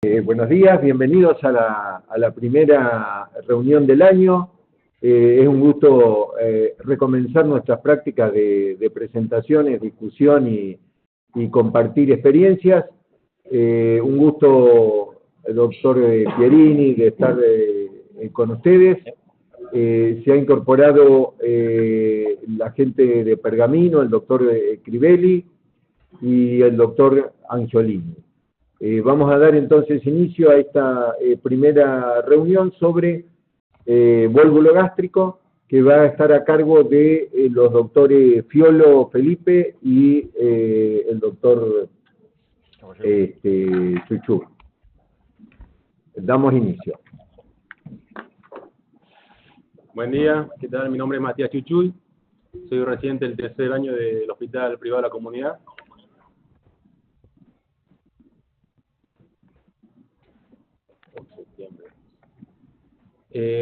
Buenos días, bienvenidos a la primera reunión del año. Es un gusto recomenzar nuestras prácticas de presentaciones, discusión y compartir experiencias. Un gusto, doctor Pierini, de estar con ustedes. Se ha incorporado la gente de Pergamino, el doctor Crivelli y el doctor Angiolini. Vamos a dar entonces inicio a esta primera reunión sobre vólvulo gástrico, que va a estar a cargo de los doctores Fiolo Felipe y el doctor Chuchu. Damos inicio. Buen día, ¿qué tal? Mi nombre es Matías Chuchuy, soy residente del tercer año del Hospital Privado de la Comunidad.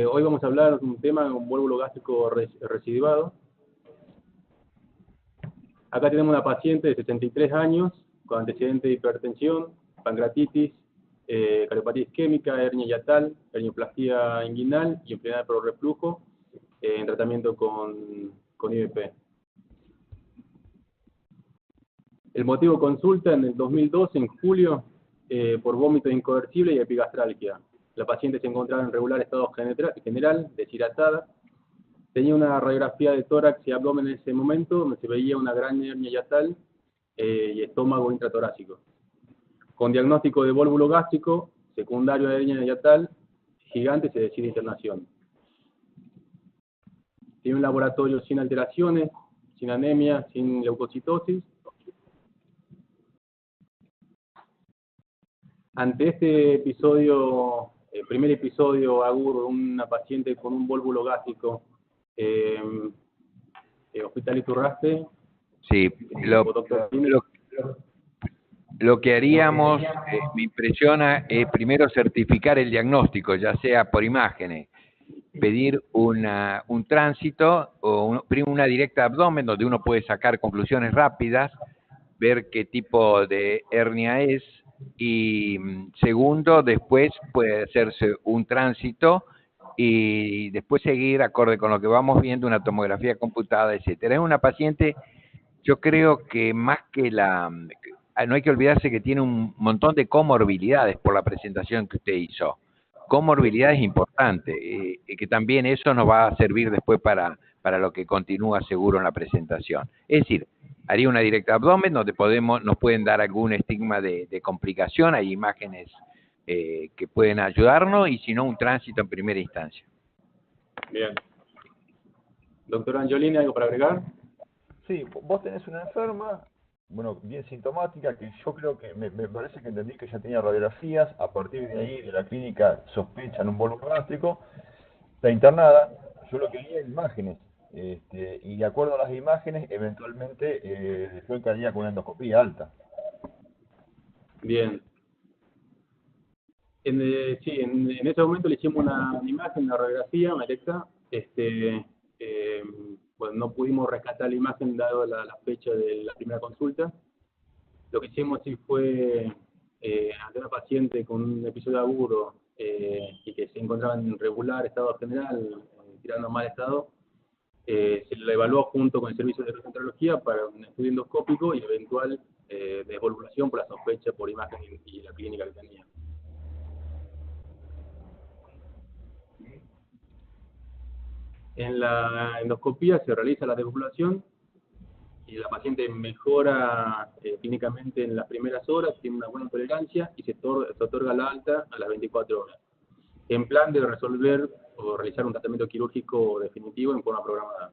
Hoy vamos a hablar de un tema, un vólvulo gástrico residuado. Acá tenemos una paciente de 73 años con antecedentes de hipertensión, pancreatitis, cardiopatía isquémica, hernia hiatal, hernioplastia inguinal y enfermedad por reflujo en tratamiento con IVP. El motivo de consulta en el 2012, en julio, por vómito inconversible y epigastralgia. La paciente se encontraba en regular estado general, deshidratada. Tenía una radiografía de tórax y abdomen en ese momento, donde se veía una gran hernia hiatal y estómago intratorácico. Con diagnóstico de vólvulo gástrico, secundario de hernia hiatal, gigante, se decide internación. Tiene un laboratorio sin alteraciones, sin anemia, sin leucocitosis. Ante este episodio, el primer episodio agudo de una paciente con un vólvulo gástrico, Hospital Iturraspe. Sí, lo que haríamos, me impresiona, es primero certificar el diagnóstico, ya sea por imágenes, pedir un tránsito o una directa abdomen donde uno puede sacar conclusiones rápidas, ver qué tipo de hernia es, y segundo, después puede hacerse un tránsito y después seguir acorde con lo que vamos viendo, una tomografía computada, etcétera. Es una paciente, yo creo que más que no hay que olvidarse que tiene un montón de comorbilidades por la presentación que usted hizo. Comorbilidades importantes, que también eso nos va a servir después para lo que continúa seguro en la presentación. Es decir, haría una directa abdomen donde nos pueden dar algún estigma de complicación, hay imágenes que pueden ayudarnos, y si no, un tránsito en primera instancia. Bien. Doctor Angiolini, ¿algo para agregar? Sí, vos tenés una enferma, bueno, bien sintomática, que yo creo que, me parece que entendí que ya tenía radiografías, a partir de ahí de la clínica sospechan un vólvulo gástrico, está internada, yo lo que vi es imágenes, y de acuerdo a las imágenes, eventualmente yo entraría con una endoscopía alta. Bien. Sí, en ese momento le hicimos una imagen, una radiografía, Alexa. Bueno, no pudimos rescatar la imagen dado la fecha de la primera consulta. Lo que hicimos sí fue ante una paciente con un episodio agudo y que se encontraba en regular estado general, tirando mal estado, se la evaluó junto con el servicio de gastroenterología para un estudio endoscópico y eventual desvolvulación por la sospecha por imagen y la clínica que tenía. En la endoscopía se realiza la desvalvulación y la paciente mejora clínicamente en las primeras horas, tiene una buena tolerancia y se otorga la alta a las 24 horas, en plan de resolver o realizar un tratamiento quirúrgico definitivo en forma programada.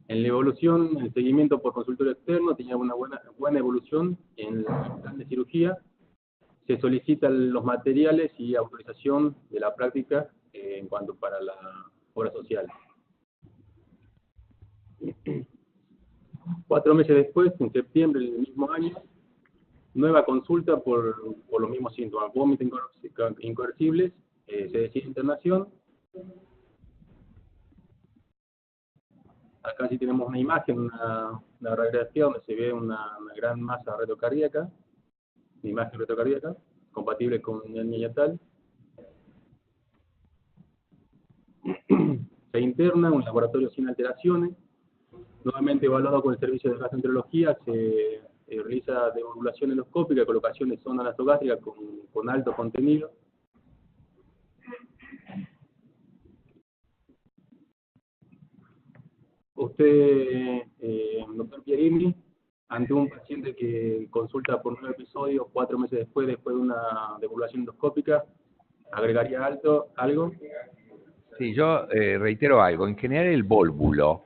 En la evolución, el seguimiento por consultorio externo tenía una buena evolución en el plan de cirugía. Se solicitan los materiales y autorización de la práctica en cuanto para la obra social. 4 meses después, en septiembre del mismo año, nueva consulta por los mismos síntomas, vómitos inconversibles, se decide internación. Acá sí tenemos una imagen, una radiografía donde se ve una gran masa retrocardíaca, una imagen retrocardíaca, compatible con hernia hiatal. Se interna en un laboratorio sin alteraciones. Nuevamente evaluado con el servicio de gastroenterología, se realiza devolvulación endoscópica, colocación de sonda nasogástrica con alto contenido. Usted, doctor Pierini, ante un paciente que consulta por 9 episodios, 4 meses después de una devolvulación endoscópica, ¿agregaría algo? Sí, yo reitero algo. En general el vólvulo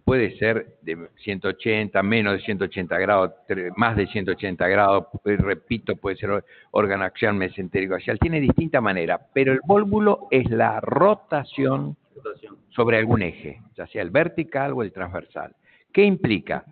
puede ser de 180, menos de 180 grados, más de 180 grados, repito, puede ser órgano axial, mesentérico axial, tiene distinta manera, pero el vólvulo es la rotación sobre algún eje, ya sea el vertical o el transversal. ¿Qué implica?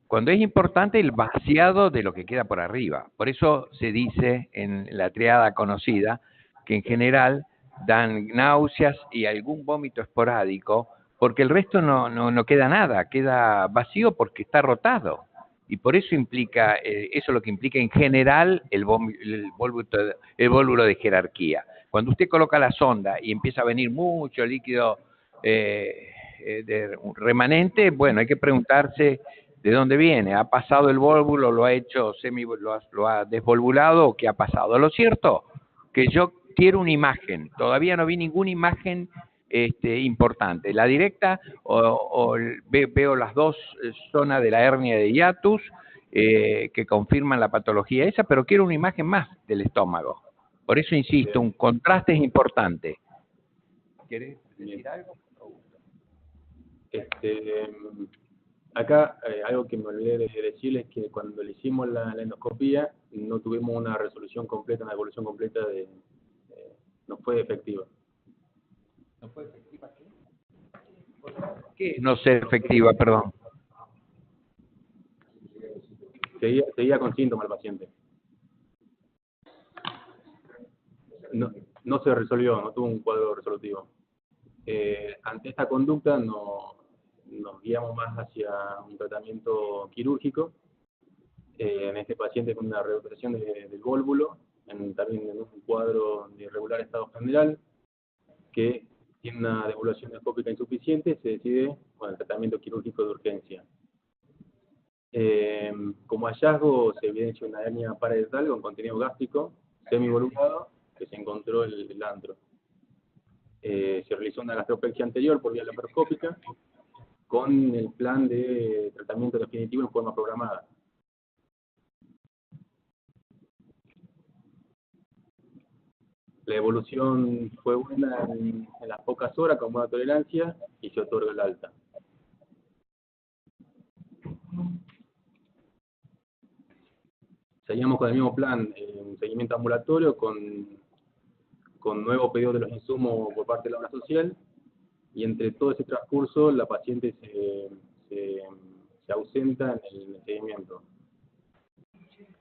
Cuando es importante el vaciado de lo que queda por arriba. Por eso se dice en la triada conocida que en general dan náuseas y algún vómito esporádico, porque el resto no queda nada, queda vacío porque está rotado. Y por eso implica, eso es lo que implica en general el vólvulo de jerarquía. Cuando usted coloca la sonda y empieza a venir mucho líquido remanente, bueno, hay que preguntarse de dónde viene. ¿Ha pasado el vólvulo, lo ha hecho lo ha desvolvulado o qué ha pasado? Lo cierto que yo quiero una imagen, todavía no vi ninguna imagen importante. La directa veo las dos zonas de la hernia de hiatus que confirman la patología esa, pero quiero una imagen más del estómago. Por eso insisto, un contraste es importante. ¿Querés decir algo? Acá algo que me olvidé de decirles es que cuando le hicimos la endoscopía no tuvimos una resolución completa, una evolución completa no fue efectiva. ¿No fue efectiva qué? ¿Qué es no ser efectiva, perdón? Seguía con síntomas el paciente. No se resolvió, no tuvo un cuadro resolutivo. Ante esta conducta nos guiamos más hacia un tratamiento quirúrgico, en este paciente con una reducción del vólvulo, también en un cuadro de irregular estado general, que tiene una devolución endoscópica insuficiente, se decide el tratamiento quirúrgico de urgencia. Como hallazgo se evidencia una hernia parental con contenido gástrico semivolumado que se encontró el antro. Se realizó una gastropexia anterior por vía laparoscópica con el plan de tratamiento definitivo en forma programada. La evolución fue buena en las pocas horas con buena tolerancia y se otorga el alta. Seguimos con el mismo plan, un seguimiento ambulatorio con nuevo pedido de los insumos por parte de la obra social, y entre todo ese transcurso la paciente se ausenta en el seguimiento.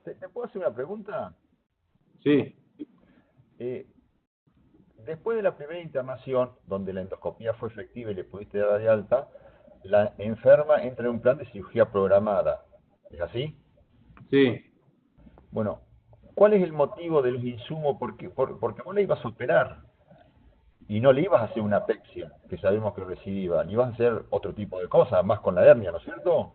¿Te puedo hacer una pregunta? Sí. Después de la primera internación, donde la endoscopía fue efectiva y le pudiste dar de alta, la enferma entra en un plan de cirugía programada. ¿Es así? Sí. Bueno, ¿cuál es el motivo de los insumos? Porque vos le ibas a operar y no le ibas a hacer una apexia, que sabemos que recidiva, le ibas a hacer otro tipo de cosas, más con la hernia, ¿no es cierto?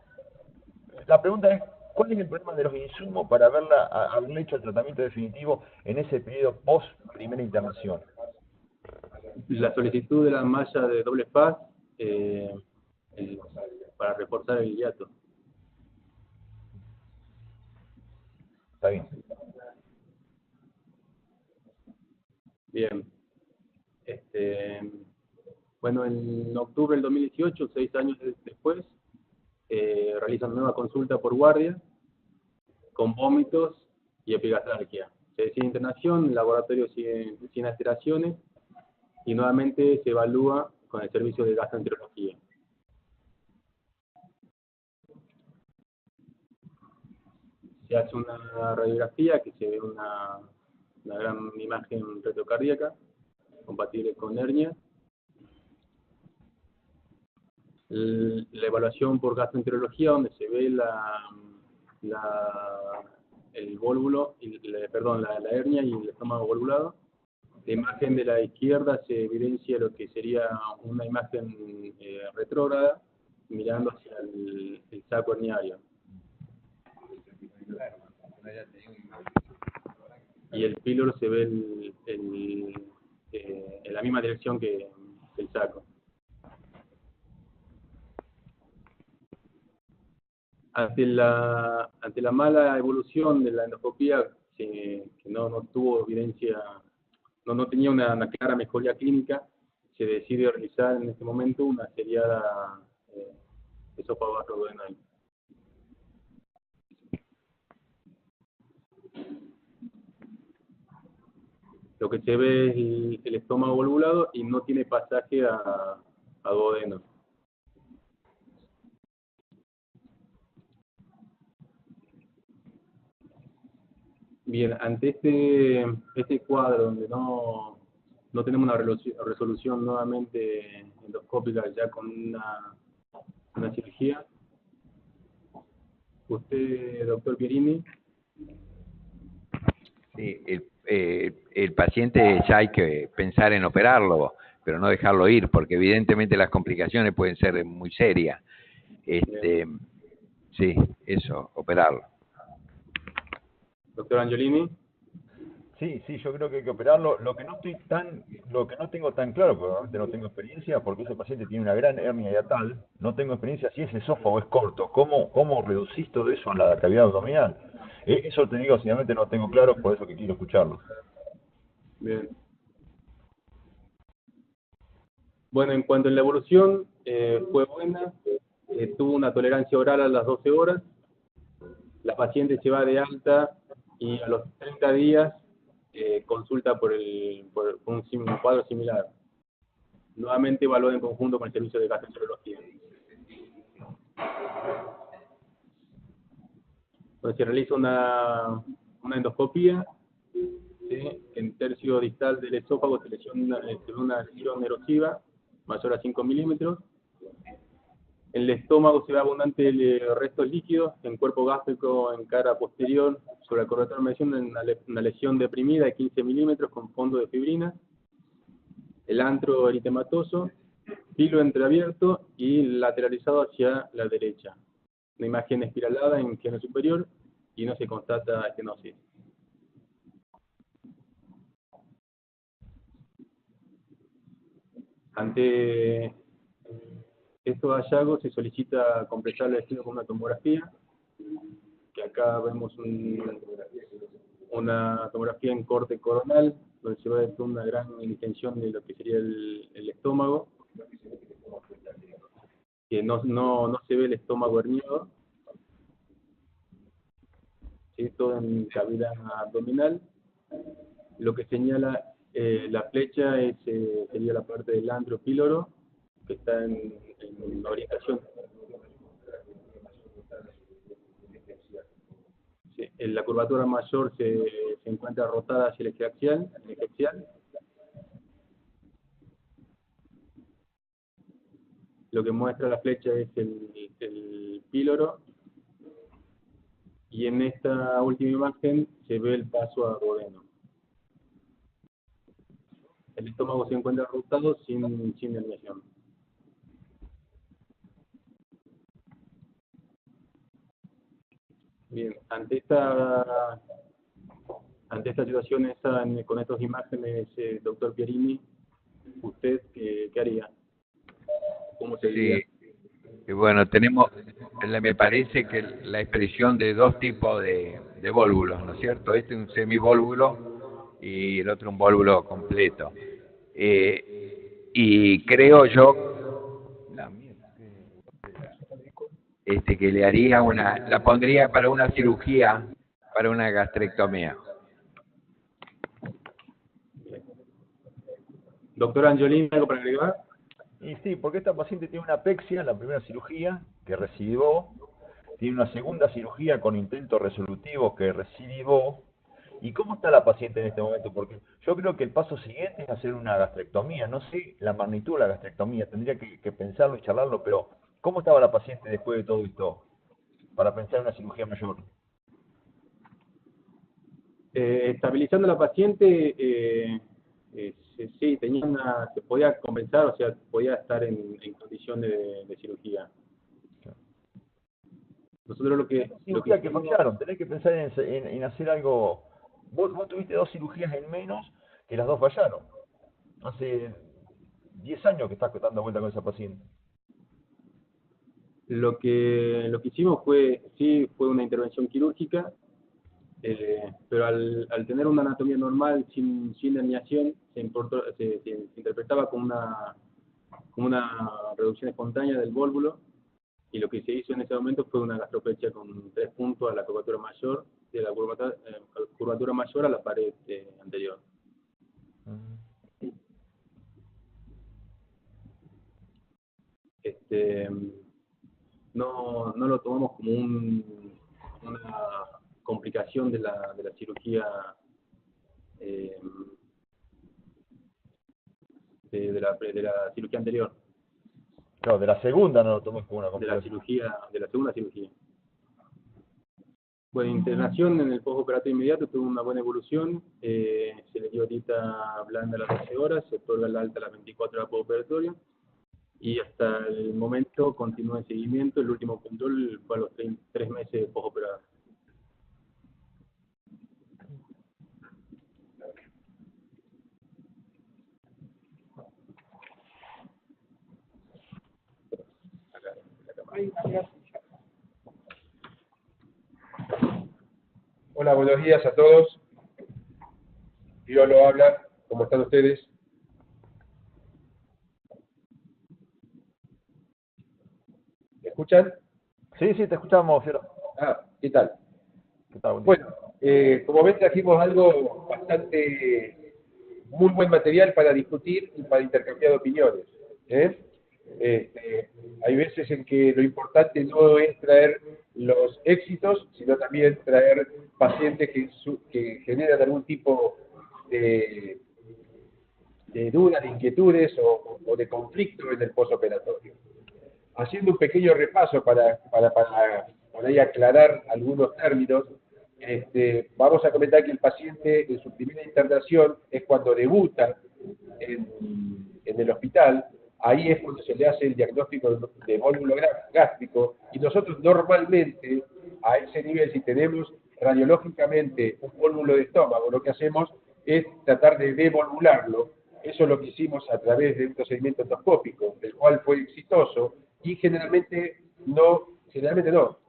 La pregunta es, ¿cuál es el problema de los insumos para haberle hecho el tratamiento definitivo en ese periodo post primera internación? La solicitud de la malla de doble faz para reforzar el hiato. Está bien. Bien. Bueno, en octubre del 2018, 6 años después, realizan nueva consulta por guardia con vómitos y epigastralgia. Se decide internación, el laboratorio sin alteraciones y nuevamente se evalúa con el servicio de gastroenterología. Se hace una radiografía que se ve una gran imagen retrocardíaca compatible con hernia. la evaluación por gastroenterología, donde se ve el vólvulo, la hernia y el estómago volvulado. La imagen de la izquierda se evidencia lo que sería una imagen retrógrada, mirando hacia el saco herniario. Y el píloro se ve en la misma dirección que el saco. Ante la mala evolución de la endoscopía, que no tuvo evidencia, no tenía una clara mejoría clínica, se decide realizar en este momento una seriada esófago gastroduodenal. Lo que se ve es el estómago volvulado y no tiene pasaje a duodeno. Bien, ante este cuadro donde no tenemos una resolución nuevamente endoscópica ya con una cirugía, usted, doctor Pierini. Sí, el paciente ya hay que pensar en operarlo, pero no dejarlo ir, porque evidentemente las complicaciones pueden ser muy serias. Sí, eso, operarlo. Doctor Angiolini. Sí, yo creo que hay que operarlo. Lo que no tengo tan claro, porque realmente no tengo experiencia, porque ese paciente tiene una gran hernia hiatal, no tengo experiencia si ese esófago es corto. ¿Cómo reducís todo eso en la cavidad abdominal? Eso te digo, sinceramente no tengo claro, por eso que quiero escucharlo. Bien. Bueno, en cuanto a la evolución, fue buena, tuvo una tolerancia oral a las 12 horas, la paciente se va de alta y a los 30 días consulta por un cuadro similar. Nuevamente evaluada en conjunto con el servicio de gastroenterología. Entonces se realiza una endoscopía, ¿sí? En tercio distal del esófago se ve una lesión erosiva mayor a 5 milímetros. En el estómago se ve abundante restos líquidos, en cuerpo gástrico en cara posterior, sobre el corrector de medición, una lesión deprimida de 15 milímetros con fondo de fibrina. El antro eritematoso, filo entreabierto y lateralizado hacia la derecha. Una imagen espiralada en geno superior y no se constata estenosis. Ante estos hallazgos se solicita completar el estudio con una tomografía, que acá vemos una tomografía en corte coronal, donde se ve una gran distensión de lo que sería el estómago, que no se ve el estómago herniado, ¿sí? Todo en cavidad abdominal. Lo que señala la flecha sería la parte del antro píloro, que está en orientación. Sí, en la curvatura mayor se encuentra rotada hacia el ejeaxial. Lo que muestra la flecha es el píloro, y en esta última imagen se ve el paso a duodeno. El estómago se encuentra rotado sin herniación. Bien, ante esta situación, con estas imágenes, doctor Pierini, ¿usted qué haría? ¿Cómo se diría? Sí, bueno, me parece que la expresión de dos tipos de vólvulos, ¿no es cierto? Este es un semivólvulo y el otro un vólvulo completo. Y creo yo que le haría la pondría para una cirugía, para una gastrectomía. Doctor Angiolini, ¿algo para agregar? Y sí, porque esta paciente tiene una apexia en la primera cirugía que recidivó, tiene una segunda cirugía con intentos resolutivos que recidivó. ¿Y cómo está la paciente en este momento? Porque yo creo que el paso siguiente es hacer una gastrectomía. No sé la magnitud de la gastrectomía, tendría que pensarlo y charlarlo, pero ¿Cómo estaba la paciente después de todo esto? Para pensar en una cirugía mayor. Estabilizando a la paciente, sí, se podía compensar, o sea, podía estar en condición de cirugía. Nosotros lo que fallaron, tenés que pensar en hacer algo. Vos tuviste 2 cirugías en menos que las 2 fallaron. Hace 10 años que estás dando vuelta con esa paciente. Lo que hicimos fue una intervención quirúrgica, pero al tener una anatomía normal, sin herniación, se interpretaba como una reducción espontánea del vólvulo, y lo que se hizo en ese momento fue una gastropexia con 3 puntos a la curvatura mayor, de la curvatura mayor a la pared anterior. No lo tomamos como una complicación de la cirugía, de la cirugía anterior. Claro, de la segunda no lo tomás como una complicación. De la segunda cirugía. Bueno, internación en el postoperatorio inmediato tuvo una buena evolución, se le dio dieta blanda a las 12 horas, se otorga la alta a las 24 horas postoperatorio, y hasta el momento continúa en seguimiento. El último control fue a los 3 meses postoperatorio. Hola, buenos días a todos. Dios lo habla. ¿Cómo están ustedes? ¿Me escuchan? Sí, te escuchamos, Fiero. ¿Qué tal? ¿Qué tal? Bueno, como ven, trajimos algo muy buen material para discutir y para intercambiar opiniones. Hay veces en que lo importante no es traer los éxitos, sino también traer pacientes que generan algún tipo de dudas, de inquietudes o de conflicto en el postoperatorio. Haciendo un pequeño repaso para por ahí aclarar algunos términos, vamos a comentar que el paciente en su primera internación es cuando debuta en el hospital. Ahí es cuando se le hace el diagnóstico de vólvulo gástrico, y nosotros normalmente a ese nivel, si tenemos radiológicamente un vólvulo de estómago, lo que hacemos es tratar de devolvularlo. Eso es lo que hicimos a través de un procedimiento endoscópico, el cual fue exitoso, y generalmente no,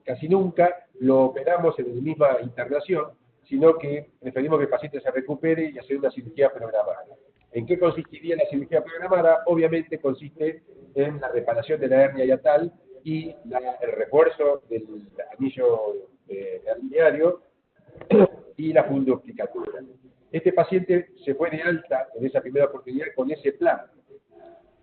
casi nunca lo operamos en la misma internación, sino que preferimos que el paciente se recupere y hacer una cirugía programada. ¿En qué consistiría la cirugía programada? Obviamente consiste en la reparación de la hernia hiatal y el refuerzo del anillo herniario y la fundoexplicatura. Este paciente se fue de alta en esa primera oportunidad con ese plan.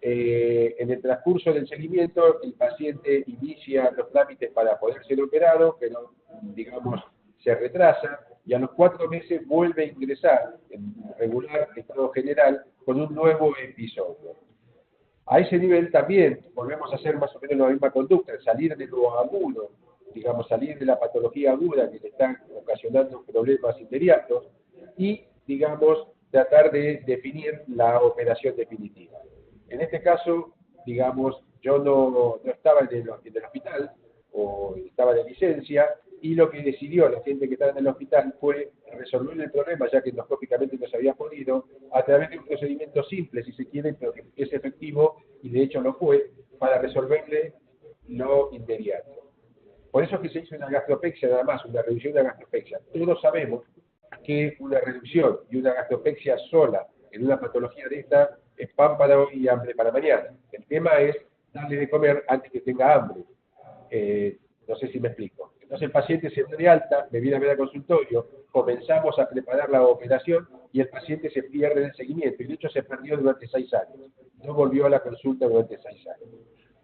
En el transcurso del seguimiento, el paciente inicia los trámites para poder ser operado, pero, digamos, se retrasa, y a los 4 meses vuelve a ingresar en regular estado general con un nuevo episodio. A ese nivel también volvemos a hacer más o menos la misma conducta, salir de lo agudo, digamos, salir de la patología aguda que le está ocasionando problemas inmediatos, y, digamos, tratar de definir la operación definitiva. En este caso, digamos, yo no estaba en el hospital, o estaba de licencia, y lo que decidió la gente que estaba en el hospital fue resolver el problema, ya que endoscópicamente no se había podido, a través de un procedimiento simple, si se quiere, pero que es efectivo, y de hecho lo fue, para resolverle lo inmediato. Por eso es que se hizo una gastropexia, nada más, una reducción de la gastropexia. Todos sabemos que una reducción y una gastropexia sola en una patología de esta es pan para hoy y hambre para mañana. El tema es darle de comer antes que tenga hambre. No sé si me explico. Entonces el paciente se da de alta, me viene a ver al consultorio, comenzamos a preparar la operación y el paciente se pierde en el seguimiento. Y de hecho se perdió durante 6 años. No volvió a la consulta durante 6 años.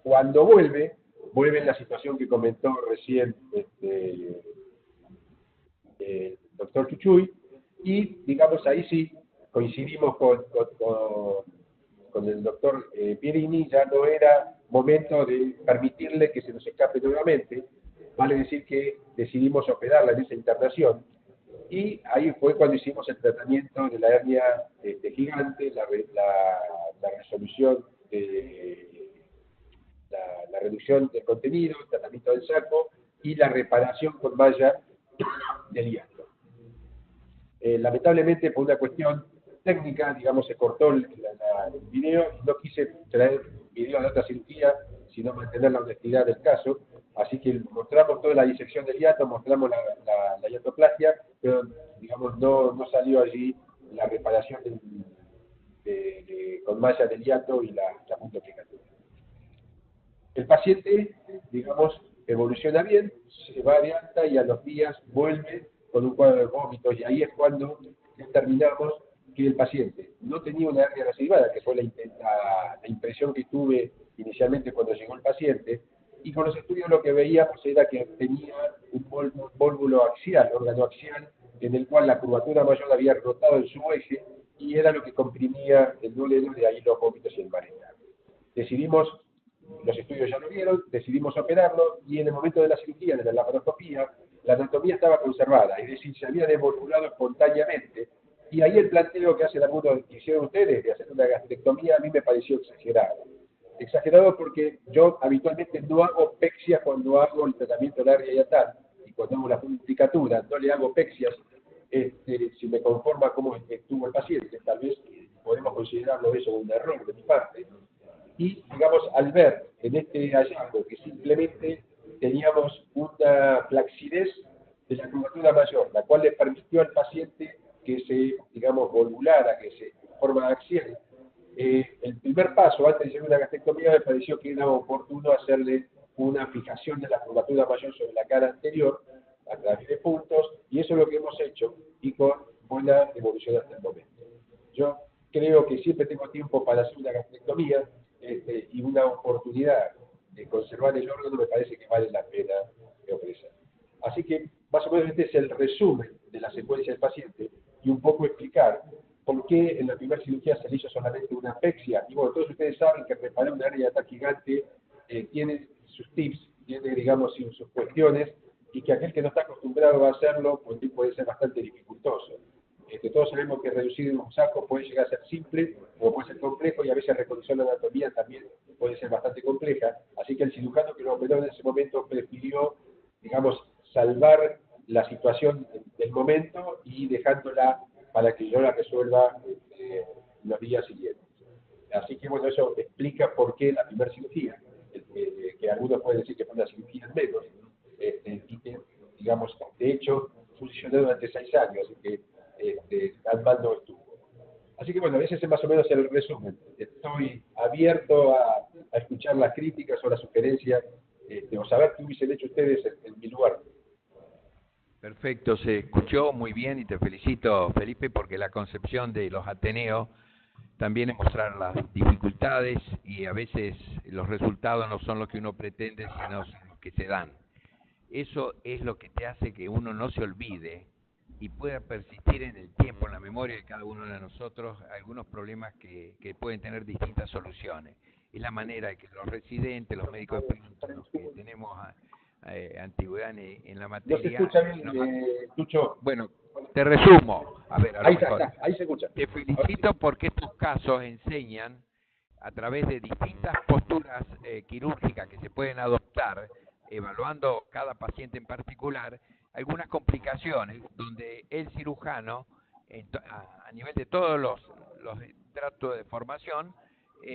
Cuando vuelve en la situación que comentó recién el doctor Chuchuy, y digamos ahí sí coincidimos con el doctor Pierini. Ya no era momento de permitirle que se nos escape nuevamente. Vale decir que decidimos operarla en esa internación, y ahí fue cuando hicimos el tratamiento de la hernia gigante, la resolución la reducción del contenido, el tratamiento del saco y la reparación con malla del hiato. Lamentablemente, por una cuestión técnica, digamos, se cortó el video y no quise traer video de otra cirugía, sino mantener la honestidad del caso. Así que mostramos toda la disección del hiato, mostramos la hiatoplastia, pero, digamos, no salió allí la reparación con malla del hiato y la puntoficatura. El paciente, digamos, evoluciona bien, se va de alta y a los días vuelve con un cuadro de vómitos, y ahí es cuando determinamos que el paciente no tenía una hernia reservada, que fue la impresión que tuve inicialmente cuando llegó el paciente, y con los estudios lo que veíamos era que tenía un vólvulo axial, órgano axial, en el cual la curvatura mayor había rotado en su eje, y era lo que comprimía el duodeno, de ahí los vómitos y el malestar. Decidimos, los estudios ya lo vieron, decidimos operarlo, y en el momento de la cirugía, de la laparoscopía, la anatomía estaba conservada, es decir, se había devolvulado espontáneamente, y ahí el planteo que hacen algunos, que hicieron ustedes, de hacer una gastrectomía, a mí me pareció exagerado. Exagerado porque yo habitualmente no hago pexias cuando hago el tratamiento de la hernia hiatal, y cuando hago la punticatura, no le hago pexias, si me conforma cómo estuvo el paciente. Tal vez podemos considerarlo eso un error de mi parte. Y, digamos, al ver en este hallazgo que simplemente teníamos una flacidez de la curvatura mayor, la cual le permitió al paciente que se, digamos, volvulara, que se forma axial, el primer paso antes de hacer una gastrectomía me pareció que era oportuno hacerle una fijación de la curvatura mayor sobre la cara anterior a través de puntos, y eso es lo que hemos hecho, y con buena evolución hasta el momento. Yo creo que siempre tengo tiempo para hacer una gastrectomía, y una oportunidad de conservar el órgano me parece que vale la pena ofrecer. Así que más o menos este es el resumen de la secuencia del paciente, y un poco explicar por qué en la primera cirugía se le hizo solamente una apexia. Y bueno, todos ustedes saben que reparar una hernia hiatal gigante tiene sus tips, tiene, digamos, sus cuestiones, y que aquel que no está acostumbrado a hacerlo, pues puede ser bastante dificultoso. Todos sabemos que reducir un saco puede llegar a ser simple o puede ser complejo, y a veces reconducir la anatomía también puede ser bastante compleja. Así que el cirujano que lo operó en ese momento prefirió, digamos, salvar la situación del momento y dejándola para que yo la resuelva los días siguientes. Así que bueno, eso explica por qué la primera cirugía, que algunos pueden decir que fue una cirugía en menos, y que, digamos, de hecho funcionó durante 6 años, así que tan mal no estuvo. Así que bueno, ese es más o menos el resumen. Estoy abierto a escuchar las críticas o las sugerencias, o saber qué hubiesen hecho ustedes en mi lugar. Perfecto, se escuchó muy bien y te felicito, Felipe, porque la concepción de los Ateneos también es mostrar las dificultades, y a veces los resultados no son los que uno pretende, sino los que se dan. Eso es lo que te hace que uno no se olvide y pueda persistir en el tiempo, en la memoria de cada uno de nosotros, algunos problemas que pueden tener distintas soluciones. Es la manera de que los residentes, los médicos expertos, los que tenemos antigüedad en la materia... ¿No se escucha bien, Tucho? Bueno, te resumo. A ver, ahí está, ahí se escucha. Te felicito porque estos casos enseñan, a través de distintas posturas quirúrgicas que se pueden adoptar, evaluando cada paciente en particular, algunas complicaciones donde el cirujano, a nivel de todos los tratos de formación,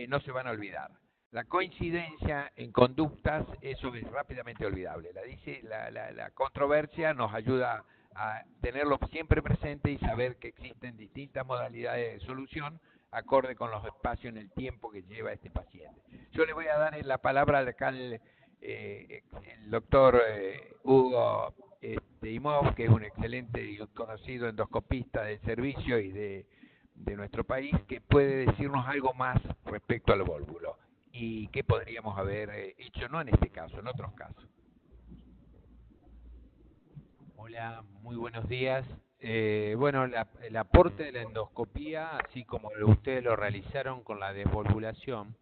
no se van a olvidar. La coincidencia en conductas, eso es rápidamente olvidable. La controversia nos ayuda a tenerlo siempre presente y saber que existen distintas modalidades de solución acorde con los espacios en el tiempo que lleva este paciente. Yo le voy a dar la palabra acá al el doctor Hugo Imhoff, que es un excelente y conocido endoscopista del servicio y de nuestro país, que puede decirnos algo más respecto al vólvulo y qué podríamos haber hecho, no en este caso, en otros casos. Hola, muy buenos días. Bueno, el aporte de la endoscopía, así como ustedes lo realizaron con la desvolvulación,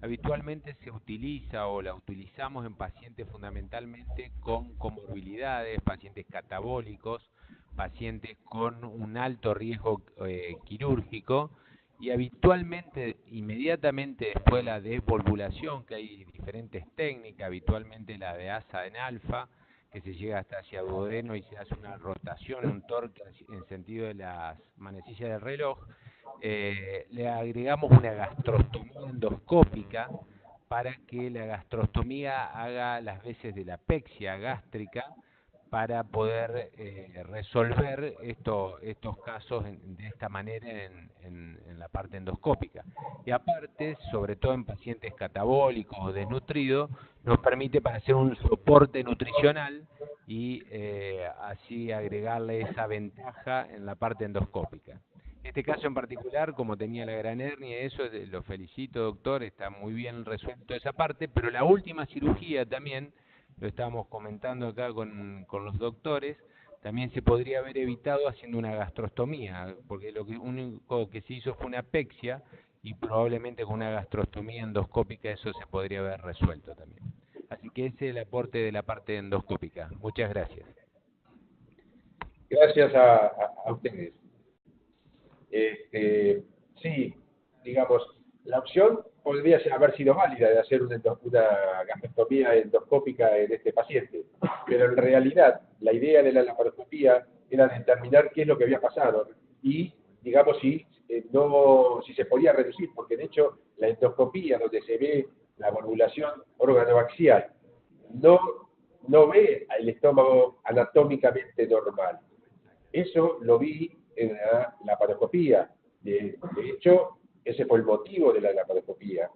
habitualmente se utiliza o la utilizamos en pacientes fundamentalmente con comorbilidades, pacientes catabólicos, pacientes con un alto riesgo quirúrgico, y habitualmente, inmediatamente después de la desvolvulación, que hay diferentes técnicas, habitualmente la de asa en alfa, que se llega hasta hacia duodeno y se hace una rotación, un torque en sentido de las manecillas del reloj, le agregamos una gastrostomía endoscópica para que la gastrostomía haga las veces de la apexia gástrica para poder resolver estos casos de esta manera en la parte endoscópica. Y aparte, sobre todo en pacientes catabólicos o desnutridos, nos permite para hacer un soporte nutricional y así agregarle esa ventaja en la parte endoscópica. Este caso en particular, como tenía la gran hernia, eso lo felicito, doctor, está muy bien resuelto esa parte, pero la última cirugía también, lo estábamos comentando acá con los doctores, también se podría haber evitado haciendo una gastrostomía, porque lo único que se hizo fue una apexia y probablemente con una gastrostomía endoscópica eso se podría haber resuelto también. Así que ese es el aporte de la parte endoscópica. Muchas gracias. Gracias a ustedes. Sí, digamos, la opción podría haber sido válida de hacer una gastrostomía endoscópica en este paciente, pero en realidad la idea de la laparoscopía era determinar qué es lo que había pasado y, digamos, si se podía reducir, porque de hecho la endoscopía, donde se ve la valvulación órgano-axial, no ve el estómago anatómicamente normal. Eso lo vi en la laparoscopía. De hecho, ese fue el motivo de la laparoscopía.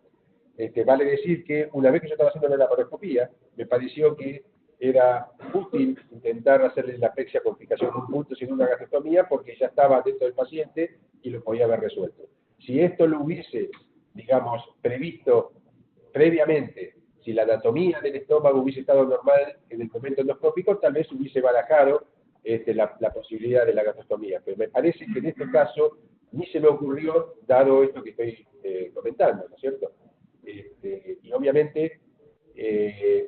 Vale decir que una vez que yo estaba haciendo la laparoscopía, me pareció que era útil intentar hacerle la apexia con fijación de un punto sin una gastrostomía, porque ya estaba dentro del paciente y lo podía haber resuelto. Si esto lo hubiese, digamos, previsto previamente, si la anatomía del estómago hubiese estado normal en el momento endoscópico, tal vez hubiese barajado la posibilidad de la gastrostomía. Pero me parece que en este caso ni se me ocurrió, dado esto que estoy comentando, ¿no es cierto? Y obviamente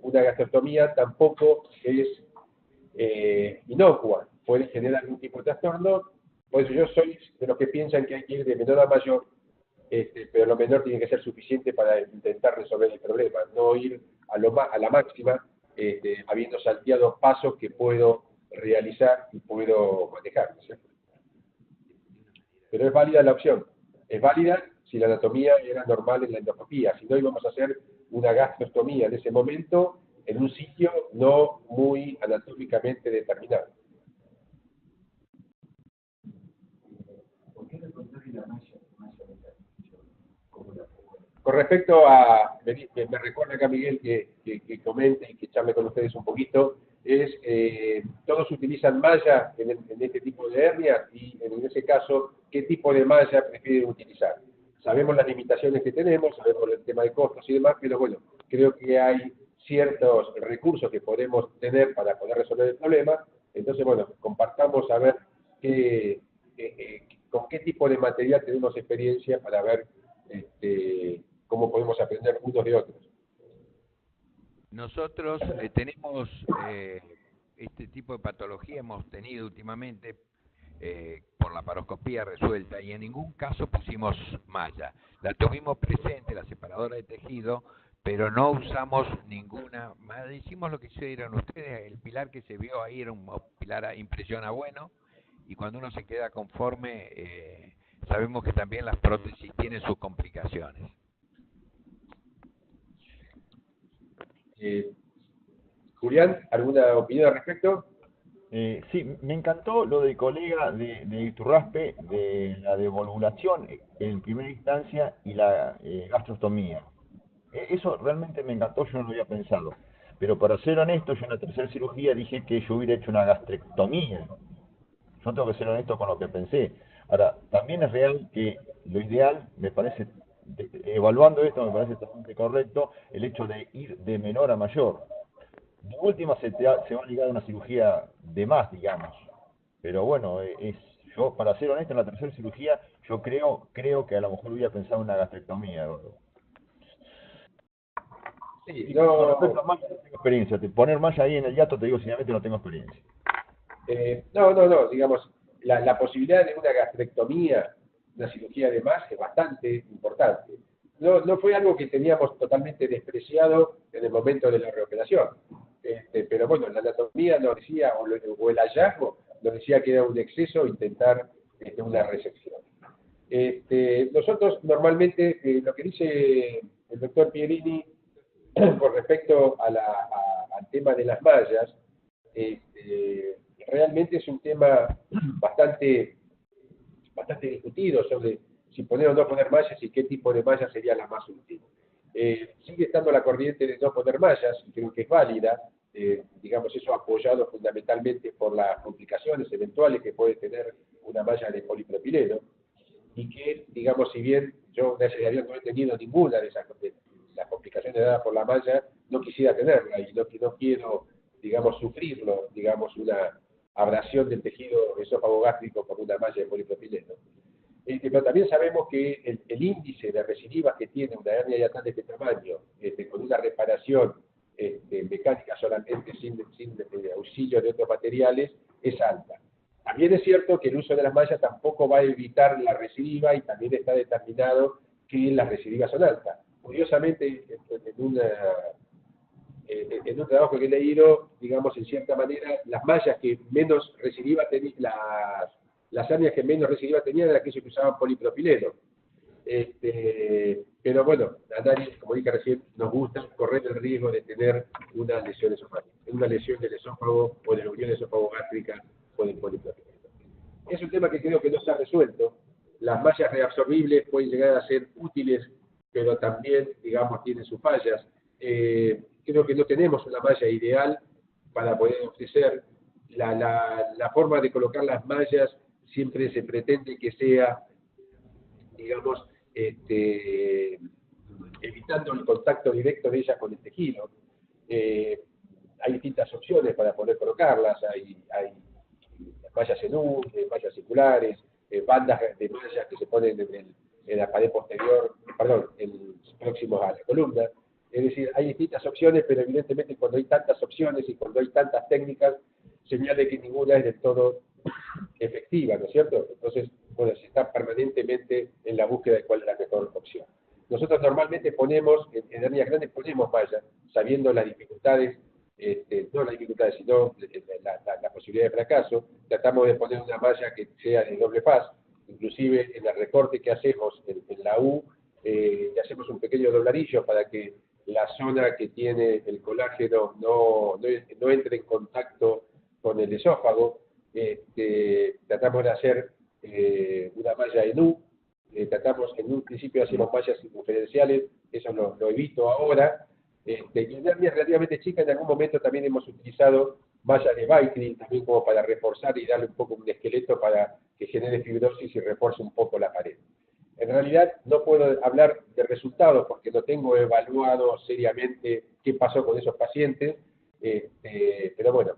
una gastrostomía tampoco es inocua, puede generar algún tipo de trastorno. Por eso yo soy de los que piensan que hay que ir de menor a mayor, pero lo menor tiene que ser suficiente para intentar resolver el problema, no ir a la máxima, habiendo salteado pasos que puedo realizar y puedo manejar, ¿no es cierto? Pero es válida la opción, es válida si la anatomía era normal en la endoscopía, si no íbamos a hacer una gastrostomía en ese momento en un sitio no muy anatómicamente determinado. Con respecto a, me recuerda acá Miguel que comente y que charle con ustedes un poquito, todos utilizan malla en este tipo de hernias y en ese caso, ¿qué tipo de malla prefieren utilizar? Sabemos las limitaciones que tenemos, sabemos el tema de costos y demás, pero bueno, creo que hay ciertos recursos que podemos tener para poder resolver el problema. Entonces, bueno, compartamos a ver con qué tipo de material tenemos experiencia para ver cómo podemos aprender unos de otros. Nosotros tenemos este tipo de patología, hemos tenido últimamente por la laparoscopía resuelta y en ningún caso pusimos malla. La tuvimos presente, la separadora de tejido, pero no usamos ninguna malla. Hicimos lo que hicieron ustedes, el pilar que se vio ahí era un pilar a impresión a bueno, y cuando uno se queda conforme, sabemos que también las prótesis tienen sus complicaciones. Julián, ¿alguna opinión al respecto? Sí, me encantó lo del colega de Iturraspe, de la devolvulación en primera instancia y la gastrostomía. Eso realmente me encantó, yo no lo había pensado. Pero para ser honesto, yo en la tercera cirugía dije que yo hubiera hecho una gastrectomía. Yo tengo que ser honesto con lo que pensé. Ahora, también es real que lo ideal, me parece, evaluando esto, me parece totalmente correcto, el hecho de ir de menor a mayor. De última se va a ligar a una cirugía de más, digamos. Pero bueno, yo, para ser honesto, en la tercera cirugía, yo creo que a lo mejor hubiera pensado en una gastrectomía. Sí, Con no, respecto a malla, no tengo experiencia. Poner malla ahí en el hiato, te digo sinceramente, no tengo experiencia. no, digamos, la posibilidad de una gastrectomía, una cirugía de más, es bastante importante. No fue algo que teníamos totalmente despreciado en el momento de la reoperación. Pero bueno, la anatomía nos decía, o el hallazgo nos decía que era un exceso intentar una resección. Nosotros normalmente, lo que dice el doctor Pierini con respecto al tema de las mallas, realmente es un tema bastante discutido sobre si poner o no poner mallas y qué tipo de malla sería la más útil. Sigue estando la corriente de no poner mallas, y creo que es válida, digamos eso apoyado fundamentalmente por las complicaciones eventuales que puede tener una malla de polipropileno, y que, digamos, si bien yo, gracias a Dios, no he tenido ninguna de las complicaciones dadas por la malla, no quisiera tenerla, y no quiero, digamos, sufrirlo, digamos, una abrasión del tejido esófago-gástrico por una malla de polipropileno. Pero también sabemos que el índice de recidivas que tiene una hernia hiatal de este tamaño, con una reparación mecánica solamente, sin auxilio de otros materiales, es alta. También es cierto que el uso de las mallas tampoco va a evitar la recidiva, y también está determinado que las recidivas son altas. Curiosamente, en un trabajo que he leído, digamos, en cierta manera, las mallas que menos recidiva tenían, las hernias que menos recidiva tenían eran aquellas que usaban polipropileno. Pero bueno, a nadie, como dije recién, nos gusta correr el riesgo de tener una lesión esofágica, una lesión del esófago o de la unión esófago-gástrica con el polipropileno. Es un tema que creo que no está resuelto. Las mallas reabsorbibles pueden llegar a ser útiles, pero también, digamos, tienen sus fallas. Creo que no tenemos una malla ideal para poder ofrecer. La forma de colocar las mallas siempre se pretende que sea, digamos, evitando el contacto directo de ellas con el tejido. Hay distintas opciones para poder colocarlas. Hay mallas en U, mallas circulares, bandas de mallas que se ponen en la pared posterior, próximos a la columna. Es decir, hay distintas opciones, pero evidentemente cuando hay tantas opciones y cuando hay tantas técnicas, señala que ninguna es del todo efectiva, ¿no es cierto? Entonces, bueno, se está permanentemente en la búsqueda de cuál es la mejor opción. Nosotros normalmente ponemos, en hernias grandes ponemos mallas, sabiendo las dificultades, no las dificultades, sino la posibilidad de fracaso. Tratamos de poner una malla que sea de doble faz, inclusive en el recorte que hacemos en la U, le hacemos un pequeño dobladillo para que la zona que tiene el colágeno no entre en contacto con el esófago. Tratamos de hacer una malla en U, tratamos en un principio hacemos mallas circunferenciales, eso lo evito ahora, y en hernias relativamente chicas en algún momento también hemos utilizado mallas de Vicryl, también como para reforzar y darle un poco un esqueleto para que genere fibrosis y refuerce un poco la pared. En realidad no puedo hablar de resultados porque no tengo evaluado seriamente qué pasó con esos pacientes, pero bueno,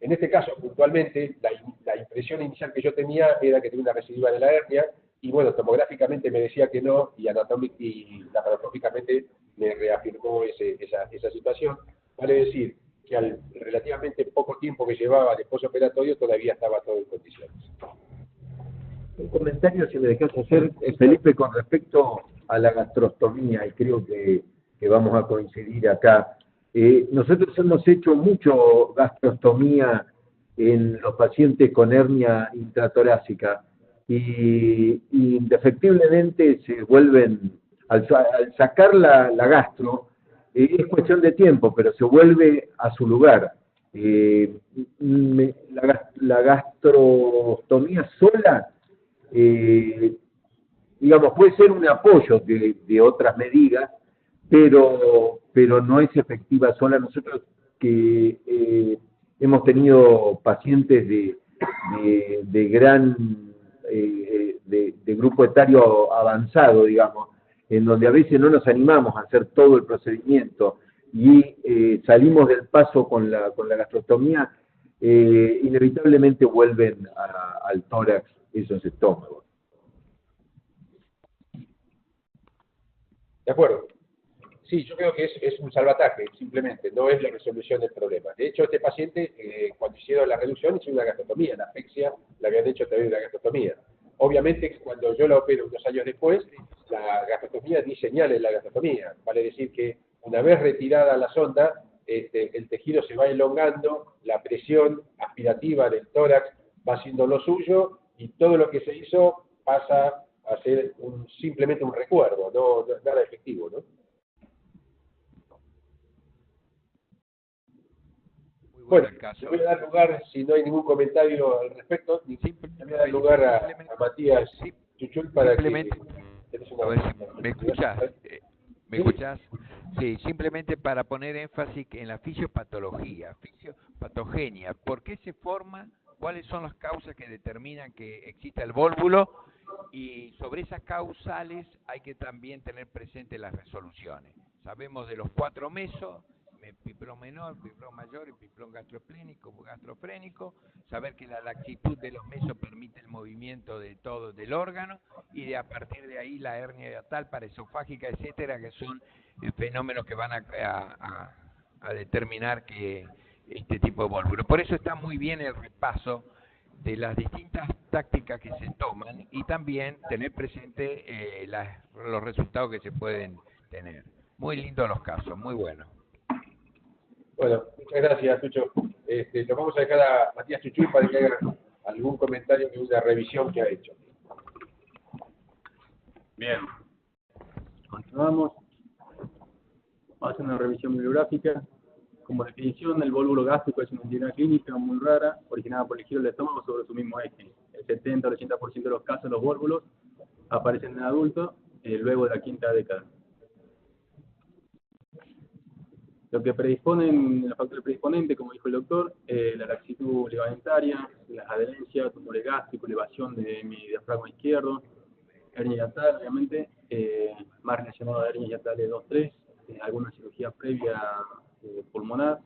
en este caso puntualmente la impresión inicial que yo tenía era que tenía una recidiva de la hernia, y bueno, tomográficamente me decía que no, y laparoscópicamente me reafirmó esa situación. Vale decir que al relativamente poco tiempo que llevaba de posoperatorio todavía estaba todo en condiciones. Un comentario, si me dejas hacer, Felipe, con respecto a la gastrostomía, y creo que vamos a coincidir acá. Nosotros hemos hecho mucho gastrostomía en los pacientes con hernia intratorácica, y indefectiblemente se vuelven, al sacar la gastro, es cuestión de tiempo, pero se vuelve a su lugar. La gastrostomía sola, digamos, puede ser un apoyo de otras medidas, pero no es efectiva sola. Nosotros que hemos tenido pacientes de gran de grupo etario avanzado, digamos, en donde a veces no nos animamos a hacer todo el procedimiento y salimos del paso con la gastrostomía, inevitablemente vuelven al tórax esos estómagos. De acuerdo. Sí, yo creo que es un salvataje, simplemente, no es la resolución del problema. De hecho, este paciente, cuando hicieron la reducción, hizo una gastrostomía, la asfixia la habían hecho a través de una gastrostomía. Obviamente, cuando yo la opero unos años después, la gastrostomía ni señala en la gastrostomía. Vale decir que una vez retirada la sonda, el tejido se va elongando, la presión aspirativa del tórax va haciendo lo suyo y todo lo que se hizo pasa a ser simplemente un recuerdo, no nada efectivo, ¿no? Bueno, le voy a dar lugar, si no hay ningún comentario al respecto, le voy a dar lugar a Matías Chuchul para que... A ver si me escuchás. ¿Me escuchás? Sí, simplemente para poner énfasis en la fisiopatología, fisiopatogenia. ¿Por qué se forma? ¿Cuáles son las causas que determinan que exista el vólvulo? Y sobre esas causales hay que también tener presente las resoluciones. Sabemos de los 4 mesos, piprón menor, piprón mayor y piprón gastrofrénico, saber que la laxitud de los mesos permite el movimiento de todo del órgano y a partir de ahí la hernia hiatal, paraesofágica, etcétera, que son fenómenos que van a determinar que este tipo de vólvulo. Por eso está muy bien el repaso de las distintas tácticas que se toman y también tener presente los resultados que se pueden tener. Muy lindos los casos, muy buenos. Bueno, muchas gracias, Tucho. Lo vamos a dejar a Matías Chuchuy para que haga algún comentario de una revisión que ha hecho. Bien. Continuamos. Vamos a hacer una revisión bibliográfica. Como definición, el vólvulo gástrico es una entidad clínica muy rara, originada por el giro del estómago sobre su mismo eje. El 70 al 80% de los casos, los vólvulos aparecen en adultos luego de la quinta década. Lo que predisponen, los factores predisponentes, como dijo el doctor, la laxitud ligamentaria, las adherencias, tumores gástricos, elevación de mi diafragma izquierdo, hernia hiatal, obviamente, más relacionado a hernia hiatal de 2-3, alguna cirugía previa pulmonar,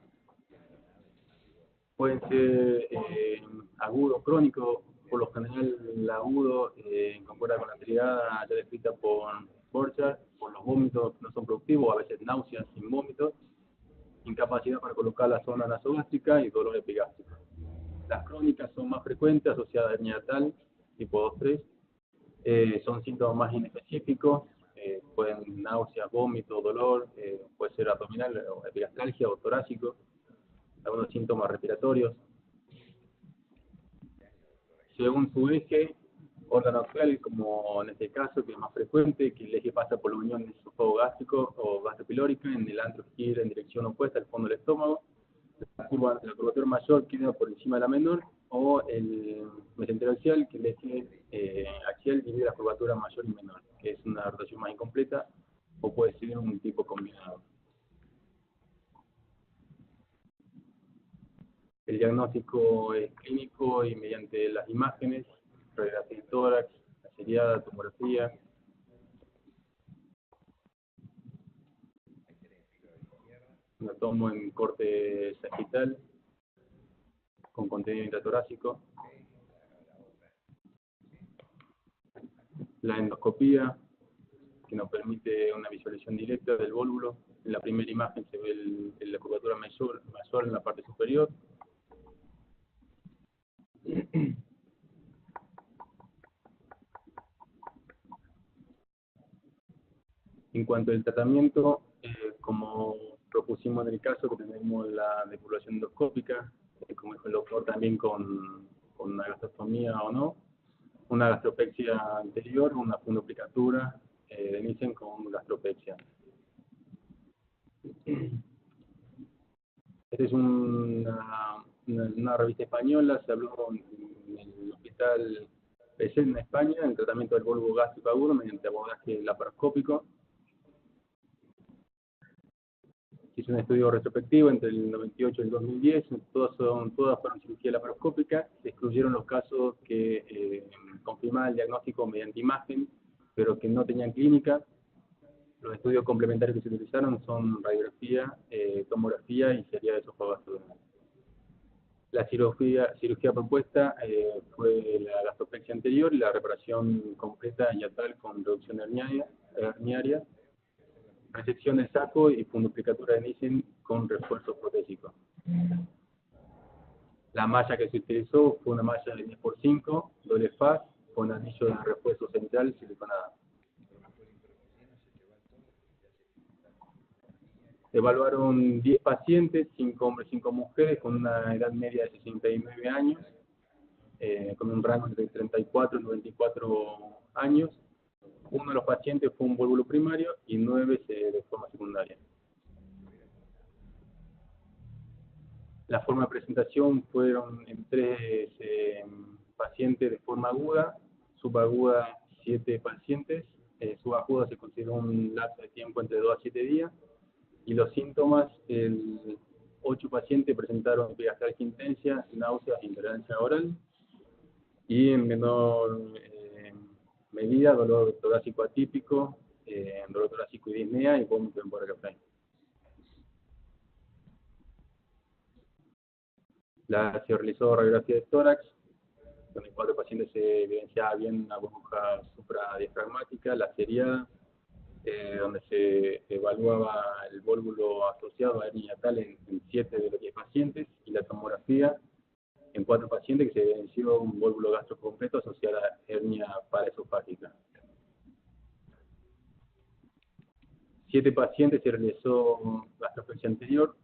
pueden ser agudo o crónico, por lo general el agudo concuerda con la triada ya descrita por Borchardt, por los vómitos que no son productivos, a veces náuseas sin vómitos, incapacidad para colocar la zona nasogástrica y dolor epigástrico. Las crónicas son más frecuentes, asociadas a hernia hiatal, tipo 2-3, son síntomas más inespecíficos, pueden náuseas, vómito, dolor, puede ser abdominal, o epigastralgia o torácico, algunos síntomas respiratorios. Según su eje, órgano actual, como en este caso, que es más frecuente, que el eje pasa por la unión del esófago gástrico o gastropilórica, en el antro gira en dirección opuesta al fondo del estómago, la curvatura mayor queda por encima de la menor, o el mesentero axial, que el eje axial divide la curvatura mayor y menor, que es una rotación más incompleta, o puede ser un tipo combinado. El diagnóstico es clínico y mediante las imágenes, radiografía de tórax, la seriada, tomografía. Lo tomo en corte sagital, con contenido intratorácico. La endoscopía, que nos permite una visualización directa del vólvulo. En la primera imagen se ve la curvatura mayor en la parte superior. En cuanto al tratamiento, como propusimos en el caso que tenemos la depuración endoscópica, como dijo el doctor, también con una gastrostomía o no, una gastropexia anterior, una fundoplicatura de Nissen con gastropexia. Esta es una revista española, se habló en el hospital PESEN en España, en el tratamiento del vólvulo gástrico agudo mediante abordaje laparoscópico. Hizo un estudio retrospectivo entre el 98 y el 2010, todas fueron cirugía laparoscópica, se excluyeron los casos que confirmaban el diagnóstico mediante imagen, pero que no tenían clínica. Los estudios complementarios que se utilizaron son radiografía, tomografía y seriada de esófago abdominal. La cirugía propuesta fue la gastropexia anterior y la reparación completa hiatal con reducción herniaria. resección del saco y fundoplicatura de Nissen con refuerzo protésico. La malla que se utilizó fue una malla de 10×5, doble faz, con anillo de refuerzo central siliconada. Evaluaron 10 pacientes, 5 hombres y 5 mujeres, con una edad media de 69 años, con un rango entre 34 y 94 años. Uno de los pacientes fue un vólvulo primario y 9 de forma secundaria. La forma de presentación fueron en 3 pacientes de forma aguda, subaguda 7 pacientes, subaguda se consideró un lapso de tiempo entre 2 a 7 días, y los síntomas, 8 pacientes presentaron epigastralgia intensa, náuseas e intolerancia oral, y en menor medida dolor torácico atípico, dolor torácico y disnea y vómito en Borrelofrein. Se realizó radiografía de tórax, donde en 4 pacientes se evidenciaba bien una burbuja supradiafragmática, la seriada, donde se evaluaba el vólvulo asociado a hernia yatal en 7 de los 10 pacientes, y la tomografía en 4 pacientes que se evidenció un vólvulo gastro completo asociado a hernia paraesofágica. 7 pacientes se realizó gastroscopia anterior,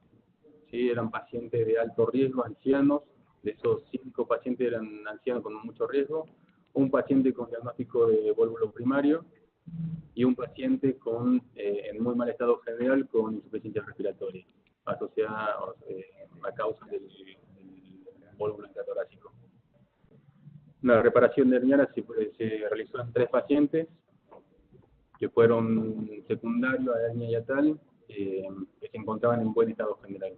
¿sí? Eran pacientes de alto riesgo, ancianos. De esos 5 pacientes eran ancianos con mucho riesgo, un paciente con diagnóstico de vólvulo primario y un paciente en muy mal estado general con insuficiencia respiratoria, asociada a causa del vólvulo intratorácico. Una reparación de herniana se realizó en 3 pacientes que fueron secundarios a hernia yatal, que se encontraban en buen estado general.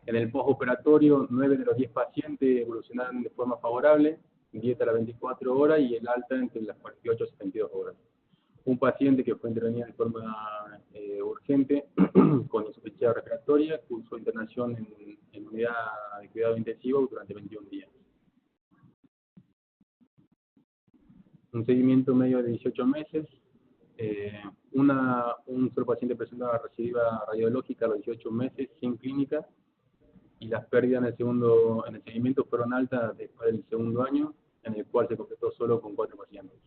En el postoperatorio, 9 de los 10 pacientes evolucionaron de forma favorable, dieta a las 24 horas y el alta entre las 48 y 72 horas. Un paciente que fue intervenido de forma urgente con insuficiencia respiratoria cursó internación en unidad de cuidado intensivo durante 21 días. Un seguimiento medio de 18 meses. Un solo paciente presentaba recidiva radiológica a los 18 meses sin clínica, y las pérdidas en el seguimiento fueron altas después del segundo año, en el cual se completó solo con 4 pacientes.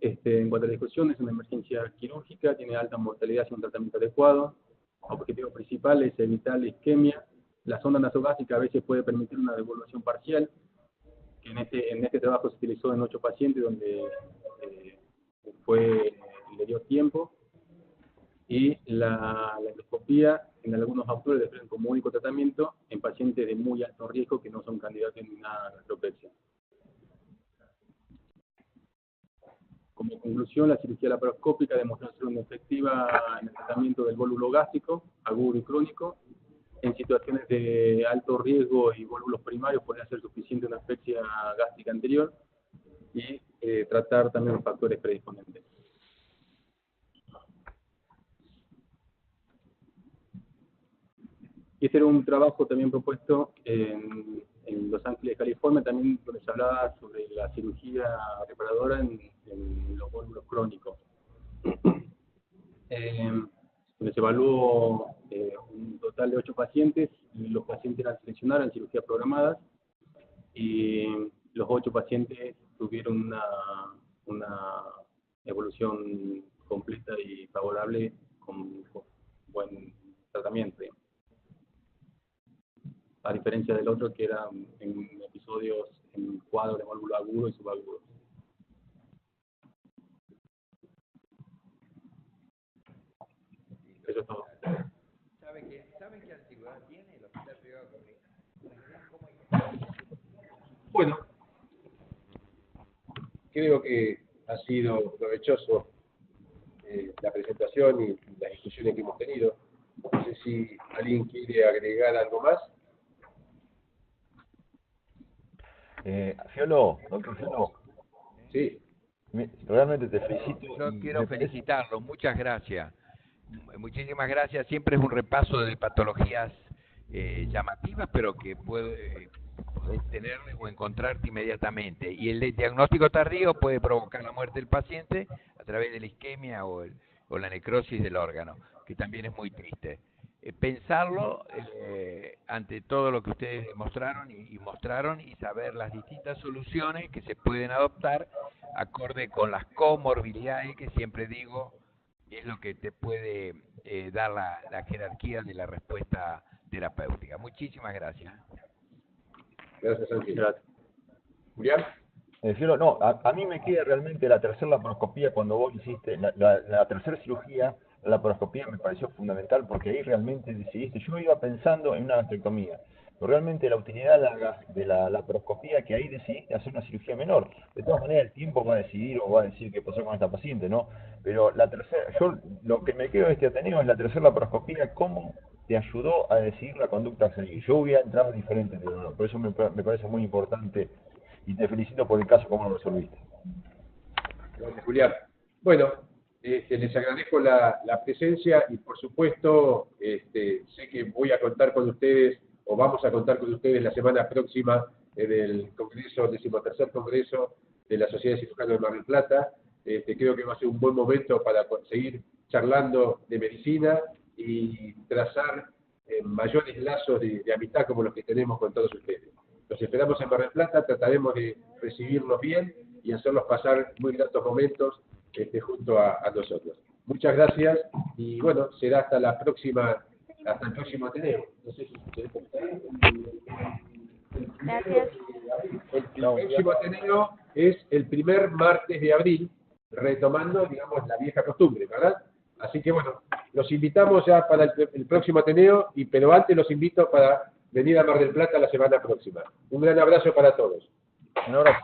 En cuanto a la discusión, es una emergencia quirúrgica, tiene alta mortalidad sin un tratamiento adecuado. Objetivo principal es evitar la isquemia. La sonda nasogástrica a veces puede permitir una devolución parcial, que en este trabajo se utilizó en 8 pacientes, donde le dio tiempo. Y la endoscopía, en algunos autores, describen como único tratamiento en pacientes de muy alto riesgo que no son candidatos a ninguna gastropexia. Como conclusión, la cirugía laparoscópica demostró ser una efectiva en el tratamiento del vólvulo gástrico, agudo y crónico. En situaciones de alto riesgo y vólvulos primarios podría ser suficiente una asfixia gástrica anterior, y tratar también los factores predisponentes. Y este era un trabajo también propuesto en Los Ángeles, California, también donde se hablaba sobre la cirugía reparadora en los vólvulos crónicos. Donde se evaluó un total de 8 pacientes, y los pacientes eran seleccionados en cirugías programadas, y los 8 pacientes tuvieron una evolución completa y favorable con buen tratamiento. A diferencia del otro, que era en episodios en cuadros de vólvulo agudo y subagudo. Eso es todo. ¿Saben qué antigüedad tiene el hospital privado Corrientes? Bueno, creo que ha sido provechoso la presentación y las discusiones que hemos tenido. No sé si alguien quiere agregar algo más. Fiolo, doctor Fiolo, Sí. realmente te felicito. Yo y quiero me parece- felicitarlo, muchas gracias. Muchísimas gracias, siempre es un repaso de patologías llamativas, pero que tenerle o encontrarte inmediatamente. Y el diagnóstico tardío puede provocar la muerte del paciente a través de la isquemia o la necrosis del órgano, que también es muy triste. Pensarlo ante todo lo que ustedes demostraron y mostraron, y saber las distintas soluciones que se pueden adoptar acorde con las comorbilidades, que siempre digo es lo que te puede dar la jerarquía de la respuesta terapéutica. Muchísimas gracias. Gracias, Santi. Julián. Fiero, no, a mí me queda realmente la tercera laparoscopía cuando vos hiciste la tercera cirugía. La laparoscopía me pareció fundamental porque ahí realmente decidiste. Yo iba pensando en una gastrectomía, pero realmente la utilidad de la laparoscopía, que ahí decidiste hacer una cirugía menor. De todas maneras, el tiempo va a decidir o va a decir qué pasó con esta paciente, ¿no? Pero la tercera, yo lo que me quedo de este Ateneo es la tercera laparoscopía, cómo te ayudó a decidir la conducta a seguir. Yo hubiera entrado diferente, pero por eso me parece muy importante y te felicito por el caso, cómo lo resolviste. Gracias, Julián. Bueno, les agradezco la presencia y por supuesto sé que voy a contar con ustedes o vamos a contar con ustedes la semana próxima en el Congreso, 13º Congreso de la Sociedad de Cirujanos de Mar del Plata. Creo que va a ser un buen momento para seguir charlando de medicina y trazar mayores lazos de amistad como los que tenemos con todos ustedes. Los esperamos en Mar del Plata, trataremos de recibirlos bien y hacerlos pasar muy gratos momentos junto a nosotros. Muchas gracias y bueno, será hasta la próxima, hasta el próximo Ateneo. No sé si Gracias. el próximo Ateneo es el primer martes de abril, retomando, digamos, la vieja costumbre, ¿verdad? Así que bueno, los invitamos ya para el próximo Ateneo, pero antes los invito para venir a Mar del Plata la semana próxima. Un gran abrazo para todos. Un abrazo.